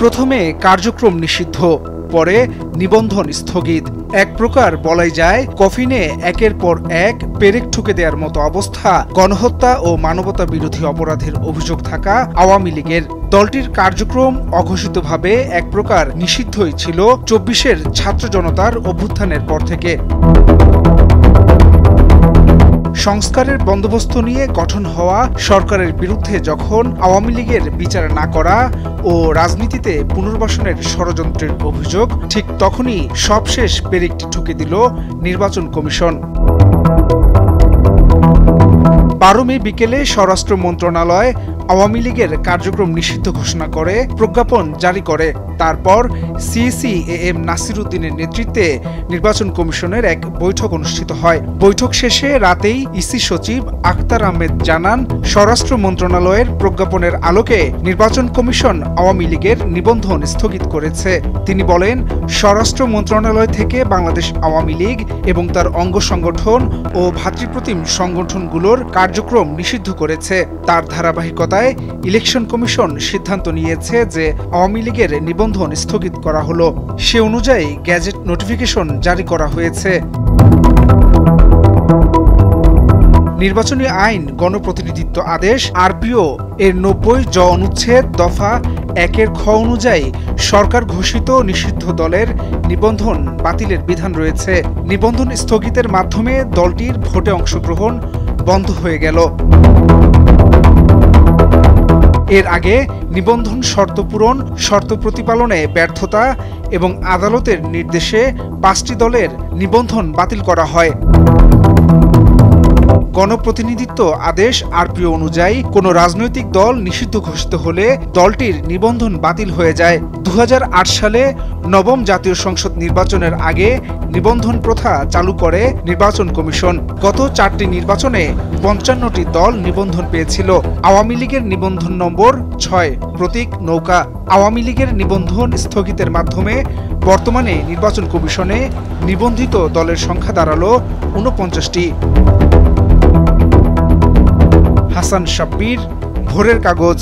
প্রথমে কার্যক্রম নিষিদ্ধ, পরে নিবন্ধন স্থগিত। এক প্রকার বলাই যায় কফিনে একের পর এক পেরেক ঠুকে দেওয়ার মতো অবস্থা গণহত্যা ও মানবতা বিরোধী অপরাধের অভিযোগ থাকা আওয়ামী লীগের। দলটির কার্যক্রম অঘোষিতভাবে এক প্রকার নিষিদ্ধই ছিল ২৪-এর ছাত্র জনতার অভ্যুত্থানের পর থেকে। সংস্কারের বন্দোবস্ত নিয়ে গঠন হওয়া সরকারের বিরুদ্ধে যখন আওয়ামী লীগের বিচার না করা ও রাজনীতিতে পুনর্বাসনের ষড়যন্ত্রের অভিযোগ, ঠিক তখনই সবশেষ পেরেকটি ঠুকে দিল নির্বাচন কমিশন। ১২ মে বিকেলে স্বরাষ্ট্র মন্ত্রণালয় আওয়ামী লীগের কার্যক্রম নিষিদ্ধ ঘোষণা করে প্রজ্ঞাপন জারি করে। তারপর সিইসি এএম নাসির উদ্দিনের নেতৃত্বে নির্বাচন কমিশনের এক বৈঠক অনুষ্ঠিত হয়। বৈঠক শেষে রাতেই ইসি সচিব আখতার আহমেদ জানান, স্বরাষ্ট্র মন্ত্রণালয়ের প্রজ্ঞাপনের আলোকে নির্বাচন কমিশন আওয়ামী লীগের নিবন্ধন স্থগিত করেছে। তিনি বলেন, স্বরাষ্ট্র মন্ত্রণালয় থেকে বাংলাদেশ আওয়ামী লীগ এবং তার অঙ্গ সংগঠন ও ভাতৃপ্রতিম সংগঠনগুলোর কার্যক্রম নিষিদ্ধ করেছে। তার ধারাবাহিকতায় ইলেকশন কমিশন সিদ্ধান্ত নিয়েছে যে আওয়ামী লীগের নিবন্ধন স্থগিত করা হলো। সে অনুযায়ী গ্যাজেট নোটিফিকেশন জারি করা হয়েছে। নির্বাচনী আইন গণপ্রতিনিধিত্ব আদেশ আরপিও এর ৯০ জ অনুচ্ছেদ দফা ১-এর খ অনুযায়ী সরকার ঘোষিত নিষিদ্ধ দলের নিবন্ধন বাতিলের বিধান রয়েছে। নিবন্ধন স্থগিতের মাধ্যমে দলটির ভোটে অংশগ্রহণ বন্ধ হয়ে গেল। এর আগে নিবন্ধন শর্ত পূরণ, শর্ত প্রতিপালনে ব্যর্থতা এবং আদালতের নির্দেশে ৫টি দলের নিবন্ধন বাতিল করা হয়। গণপ্রতিনিধিত্ব আদেশ আরপিও অনুযায়ী কোনো রাজনৈতিক দল নিষিদ্ধ ঘোষিত হলে দলটির নিবন্ধন বাতিল হয়ে যায়। ২০০৮ সালে নবম জাতীয় সংসদ নির্বাচনের আগে নিবন্ধন প্রথা চালু করে নির্বাচন কমিশন। গত ৪টি নির্বাচনে ৫৫টি দল নিবন্ধন পেয়েছিল। আওয়ামী লীগের নিবন্ধন নম্বর ৬, প্রতীক নৌকা। আওয়ামী লীগের নিবন্ধন স্থগিতের মাধ্যমে বর্তমানে নির্বাচন কমিশনে নিবন্ধিত দলের সংখ্যা দাঁড়ালো ৪৯টি। হাসান শাব্বির, ভোরের কাগজ।